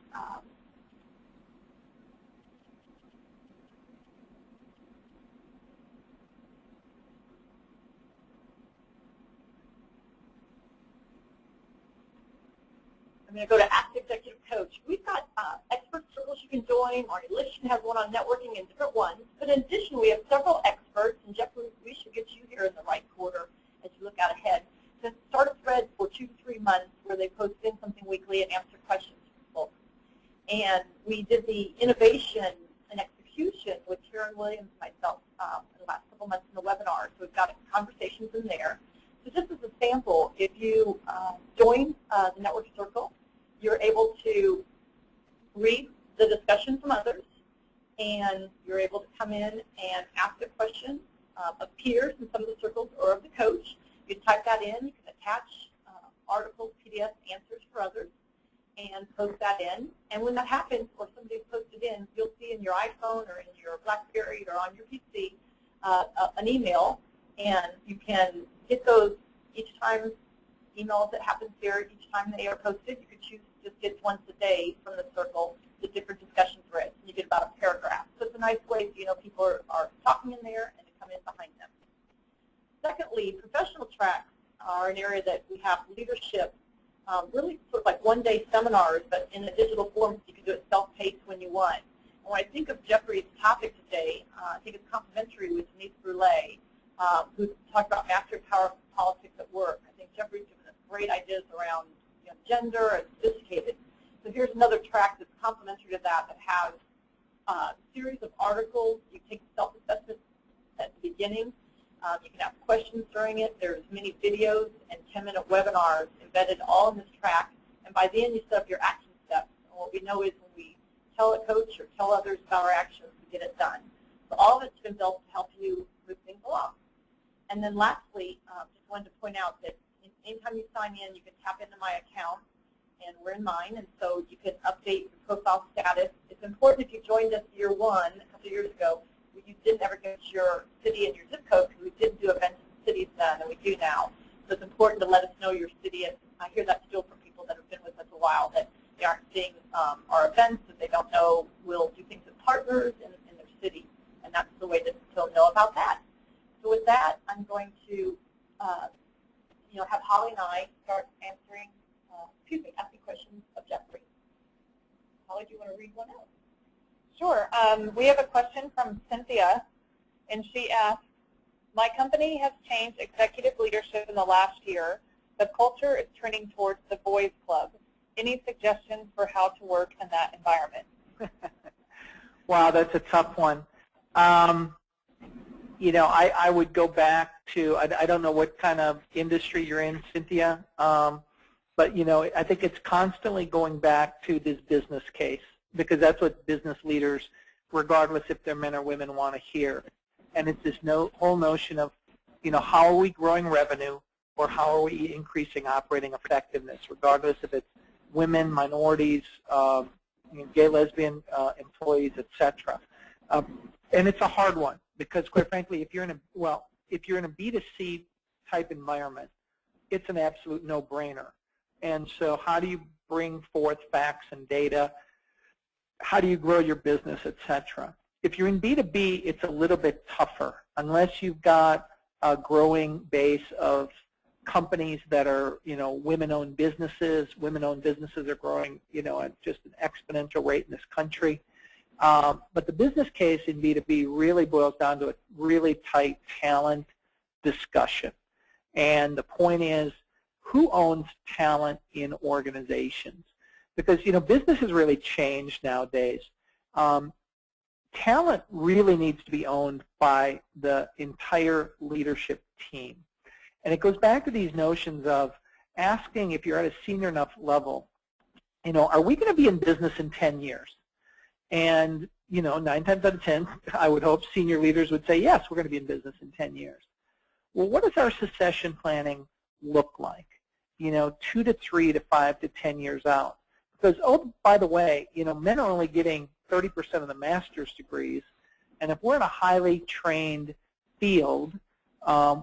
I'm going to go to Ask Executive Coach. We've got expert circles you can join. Our Elation has one on networking and different ones. But in addition, we have several experts, and Jeffrey, we should get you here in the right quarter as you look out ahead, to start a thread for 2 to 3 months where they post in something weekly and answer questions from folks. And we did the innovation and execution with Karen Williams and myself in the last couple months in the webinar. So we've got conversations in there. So just as a sample, if you join the network circle, you're able to read the discussion from others, and you're able to come in and ask a question of peers in some of the circles or of the coach. You can type that in. You can attach articles, PDF answers for others, and post that in. And when that happens, or somebody's posted in, you'll see in your iPhone or in your BlackBerry or on your PC an email, and you can get those each time. Emails that happens here each time they are posted. You could choose to just get once a day from the circle to different discussion threads, and you get about a paragraph. So it's a nice way so people are talking in there and to come in behind them. Secondly, professional tracks are an area that we have leadership, really sort of like one-day seminars, but in a digital form, so you can do it self-paced when you want. And when I think of Jeffrey's topic today, I think it's complementary with Denise Brule, who talked about mastering power politics at work. I think Jeffrey's given us great ideas around gender and sophisticated. So here's another track that's complementary to that has a series of articles. You take self-assessment at the beginning. You can ask questions during it. There's many videos and 10-minute webinars embedded all in this track. And by the end, you set up your action steps. And what we know is when we tell a coach or tell others about our actions, we get it done. So all of it's been built to help you move things along. And then lastly, just wanted to point out that anytime you sign in, you can tap into my account, and we're in mine, and so you can update your profile status. It's important if you joined us year 1 a couple of years ago, you didn't ever get your city and your zip code because we didn't do events in cities then, and we do now. So it's important to let us know your city. And I hear that still from people that have been with us a while, that they aren't seeing our events, that they don't know we'll do things with partners in their city, and that's the way that they'll know about that. So with that, I'm going to have Holly and I start asking questions of Jeffrey. Holly, do you want to read one out? Sure. We have a question from Cynthia, and she asks, my company has changed executive leadership in the last year. The culture is trending towards the boys club. Any suggestions for how to work in that environment? Wow, that's a tough one. I would go back to, I don't know what kind of industry you're in, Cynthia, but, I think it's constantly going back to this business case, because that's what business leaders, regardless if they're men or women, want to hear. And it's this whole notion of, how are we growing revenue, or how are we increasing operating effectiveness, regardless if it's women, minorities, gay, lesbian employees, etc. And it's a hard one, because quite frankly, if you're in a B2C type environment, it's an absolute no-brainer. And so how do you bring forth facts and data? How do you grow your business, etc.? If you're in B2B, it's a little bit tougher, unless you've got a growing base of companies that are, women-owned businesses. Women-owned businesses are growing, at just an exponential rate in this country. But the business case in B2B really boils down to a really tight talent discussion. And the point is, who owns talent in organizations? Because, business has really changed nowadays. Talent really needs to be owned by the entire leadership team. And it goes back to these notions of asking, if you're at a senior enough level, are we going to be in business in 10 years? And, 9 times out of 10, I would hope senior leaders would say, yes, we're going to be in business in 10 years. Well, what does our succession planning look like, 2 to 3 to 5 to 10 years out? Because, oh, by the way, men are only getting 30% of the master's degrees, and if we're in a highly trained field,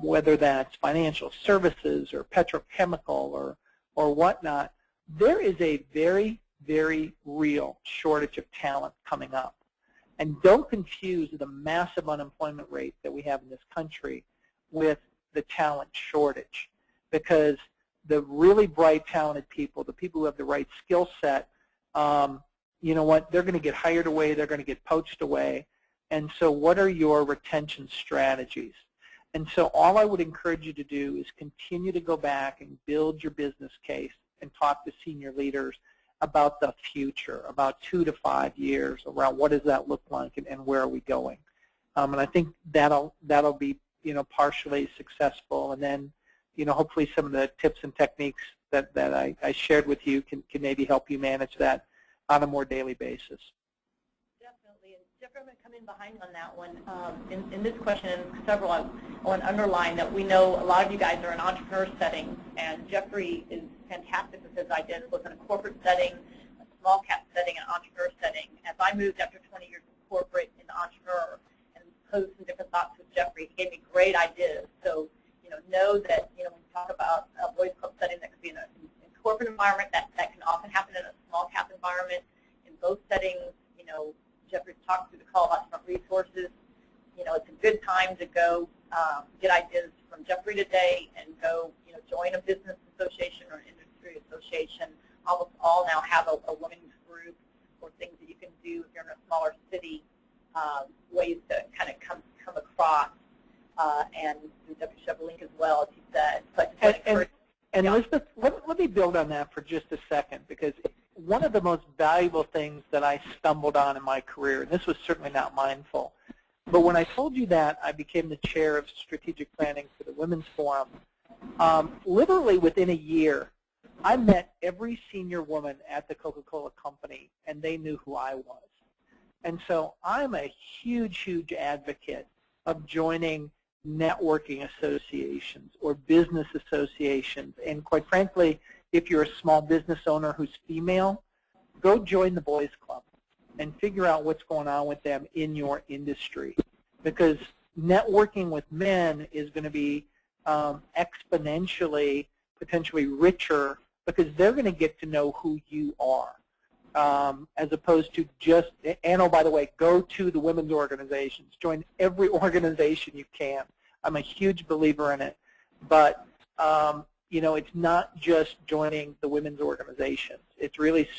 whether that's financial services or petrochemical or whatnot, there is a very, very real shortage of talent coming up. And don't confuse the massive unemployment rate that we have in this country with the talent shortage, because the really bright, talented people, the people who have the right skill set, you know what, they're going to get hired away, they're going to get poached away. And so what are your retention strategies? And so all I would encourage you to do is continue to go back and build your business case and talk to senior leaders about the future, about 2 to 5 years, around what does that look like and where are we going. And I think that'll be, partially successful. And then, hopefully some of the tips and techniques that I shared with you can maybe help you manage that on a more daily basis. Definitely. And Jeffrey, I'm going to come in behind on that one. In this question and several, I want to underline that we know a lot of you guys are in entrepreneur settings, and Jeffrey is fantastic with his ideas, both in a corporate setting, a small cap setting, and an entrepreneur setting. As I moved after 20 years of corporate into entrepreneur and posed some different thoughts with Jeffrey, he gave me great ideas. So, know that, when you talk about a boys club setting that could be in a corporate environment, that can often happen in a small cap environment. In both settings, Jeffrey talked through the call about different resources. It's a good time to go get ideas from Jeffrey today and go, join a business association or an industry association. Almost all now have a women's group or things that you can do if you're in a smaller city, ways to kind of come across. And Jeffrey should have a link as well, as he said. So and Elizabeth, let me build on that for just a second, because one of the most valuable things that I stumbled on in my career, and this was certainly not mindful, but when I told you that I became the chair of strategic planning for the Women's Forum, literally within a year, I met every senior woman at the Coca-Cola company, and they knew who I was. And so I'm a huge, huge advocate of joining networking associations or business associations. And quite frankly, if you're a small business owner who's female, go join the boys club and figure out what's going on with them in your industry. Because networking with men is going to be exponentially, potentially richer, because they're going to get to know who you are. As opposed to just, and oh, by the way, go to the women's organizations. Join every organization you can. I'm a huge believer in it. But, it's not just joining the women's organizations. It's really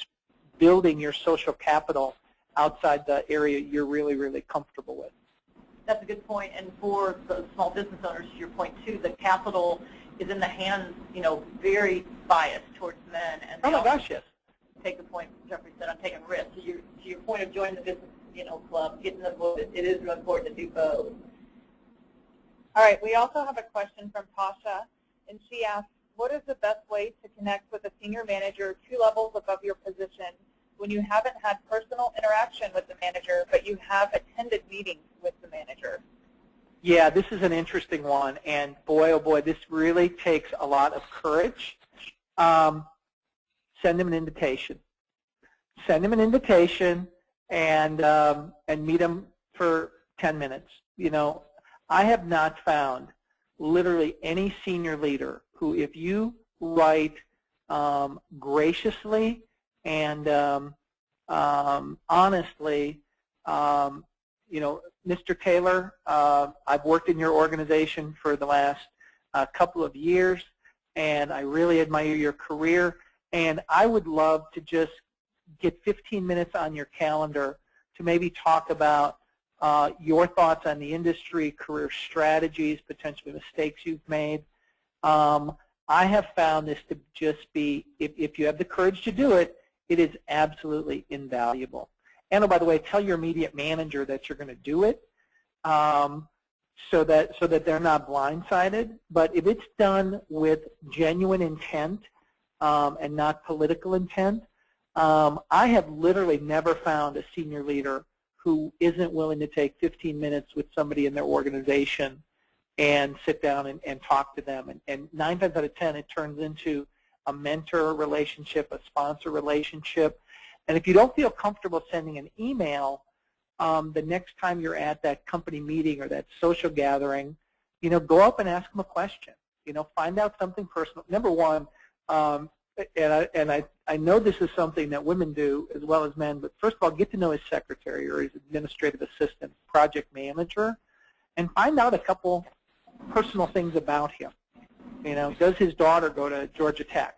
building your social capital outside the area you're really, really comfortable with. That's a good point. And for the small business owners, to your point, too, the capital is in the hands, very biased towards men. And oh, my gosh, yes. Take the point Jeffrey said, I'm taking risks. To your point of joining the business, club, getting the book, it is really important to do both. All right, we also have a question from Tasha, and she asks, what is the best way to connect with a senior manager 2 levels above your position when you haven't had personal interaction with the manager, but you have attended meetings with the manager? Yeah, this is an interesting one, and boy, oh boy, this really takes a lot of courage. Send them an invitation. Send them an invitation and meet them for 10 minutes. I have not found literally any senior leader who, if you write graciously and honestly, Mr. Taylor, I've worked in your organization for the last couple of years. and I really admire your career, and I would love to just get 15 minutes on your calendar to maybe talk about your thoughts on the industry, career strategies, potentially mistakes you've made. I have found this to just be, if you have the courage to do it, it is absolutely invaluable. And, oh, by the way, tell your immediate manager that you're going to do it so that they're not blindsided. But if it's done with genuine intent and not political intent, I have literally never found a senior leader who isn't willing to take 15 minutes with somebody in their organization and sit down and talk to them. And 9 times out of 10, it turns into a mentor relationship, a sponsor relationship. And if you don't feel comfortable sending an email, the next time you're at that company meeting or that social gathering, go up and ask them a question. Find out something personal. Number one, and I know this is something that women do as well as men, but first of all, get to know his secretary or his administrative assistant, project manager, and find out a couple personal things about him. Does his daughter go to Georgia Tech?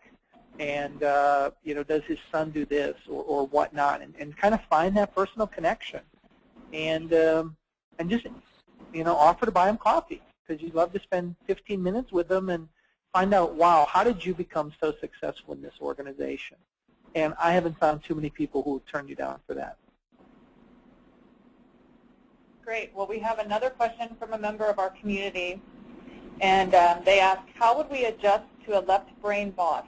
And, does his son do this or whatnot? And kind of find that personal connection. And just, offer to buy him coffee because you'd love to spend 15 minutes with him and find out, wow, how did you become so successful in this organization? And I haven't found too many people who have turned you down for that. Great. Well, we have another question from a member of our community, and they ask, how would we adjust to a left brain boss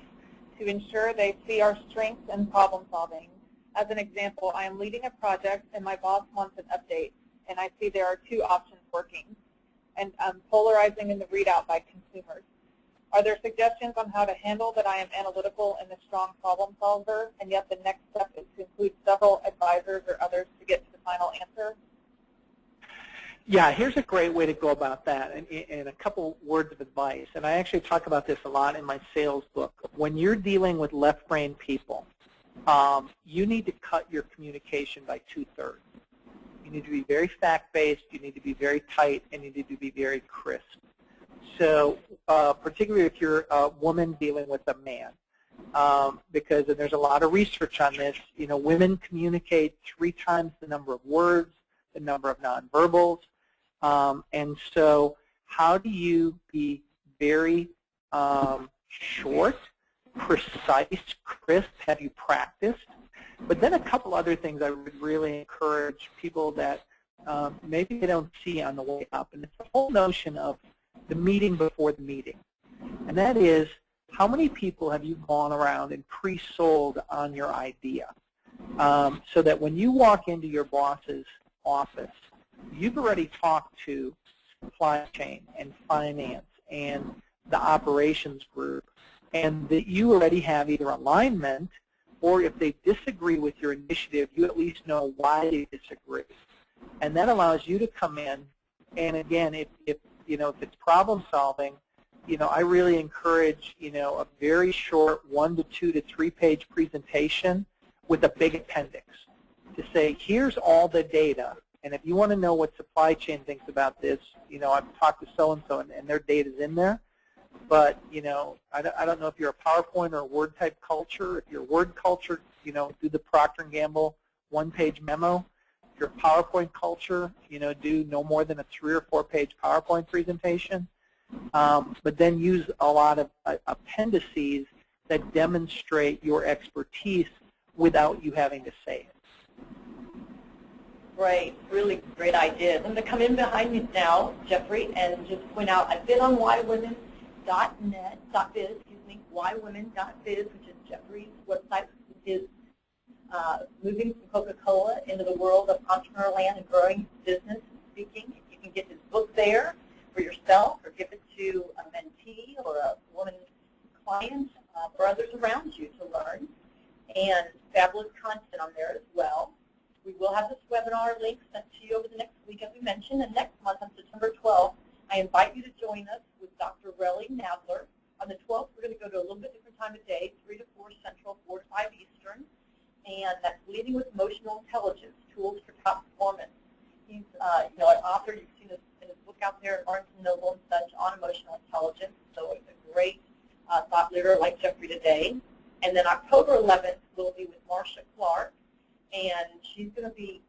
to ensure they see our strengths in problem solving? As an example, I am leading a project and my boss wants an update, and I see there are 2 options working, and polarizing in the readout by consumers. Are there suggestions on how to handle that I am analytical and a strong problem solver, and yet the next step is to include several advisors or others to get to the final answer? Yeah, here's a great way to go about that, and a couple words of advice. And I actually talk about this a lot in my sales book. When you're dealing with left brain people, you need to cut your communication by 2/3. You need to be very fact-based, you need to be very tight, and you need to be very crisp. So particularly if you're a woman dealing with a man, because and there's a lot of research on this, women communicate 3 times the number of words, the number of nonverbals. And so how do you be very short, precise, crisp? Have you practiced? But then a couple other things I would really encourage people that maybe they don't see on the way up. And it's the whole notion of the meeting before the meeting. And that is, how many people have you gone around and pre-sold on your idea? So that when you walk into your boss's office, you've already talked to supply chain and finance and the operations group, and that you already have either alignment, or if they disagree with your initiative, you at least know why they disagree. And that allows you to come in, and again, if it's problem solving, I really encourage, a very short 1 to 2 to 3 page presentation with a big appendix to say, here's all the data, and if you want to know what supply chain thinks about this, I've talked to so-and-so, and their data's in there. But, I don't know if you're a PowerPoint or a Word type culture. If you're a Word culture, do the Procter & Gamble 1-page memo. If you're a PowerPoint culture, do no more than a 3 or 4 page PowerPoint presentation. But then use a lot of appendices that demonstrate your expertise without you having to say it. Great, really great ideas. I'm going to come in behind me now, Jeffrey, and just point out I've been on ywomen.biz, ywomen.biz, which is Jeffrey's website, is moving from Coca-Cola into the world of entrepreneur land and growing business speaking. You can get his book there for yourself, or give it to a mentee or a woman client or others around you to learn. And fabulous content on there as well. We will have this webinar link sent to you over the next week, as we mentioned, and next month on September 12th, I invite you to join us with Dr. Relly Nadler. On the 12th, we're going to go to a little bit different time of day, 3 to 4 Central, 4 to 5 Eastern, and that's Leading with Emotional Intelligence, Tools for Top Performance. He's an author. You've seen in his book out there at Barnes & Noble and such on emotional intelligence, so it's a great thought leader like Jeffrey today. And then October 11th will be with Marcia Clark, and she's going to be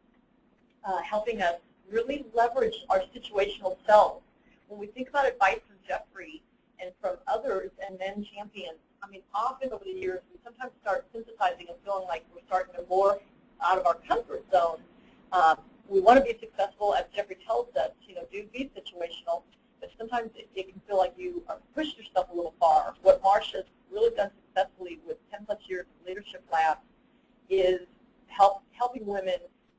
helping us really leverage our situational selves. When we think about advice from Jeffrey and from others and men champions, I mean, often over the years we sometimes start synthesizing and feeling like we're starting to morph out of our comfort zone. We want to be successful, as Jeffrey tells us, do be situational, but sometimes it can feel like you are pushed yourself a little far. What Marcia's really done successfully with 10+ years of leadership labs is helping women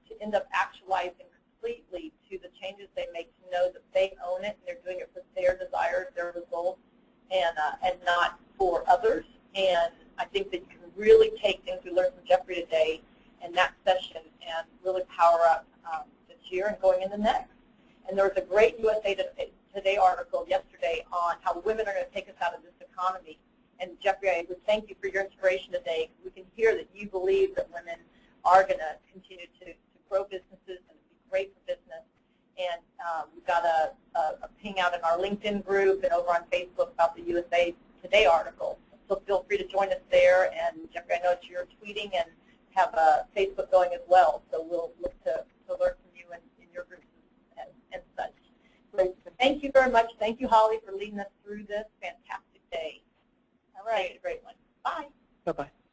to end up actualizing completely to the changes they make, to know that they own it and they're doing it for their desires, their results, and not for others. And I think that you can really take things we learned from Jeffrey today in that session and really power up this year and going into next. And there was a great USA Today article yesterday on how women are going to take us out of this economy. And Jeffrey, I would thank you for your inspiration today, because we can hear that you believe that women are going to continue to grow businesses and be great for business. And we've got a ping out in our LinkedIn group and over on Facebook about the USA Today article. So feel free to join us there. And Jeffrey, I know that you're tweeting and have Facebook going as well. So we'll look to learn from you in your groups and such. So thank you very much. Thank you, Holly, for leading us through this fantastic day. All right. Make it a great one. Bye. Bye-bye.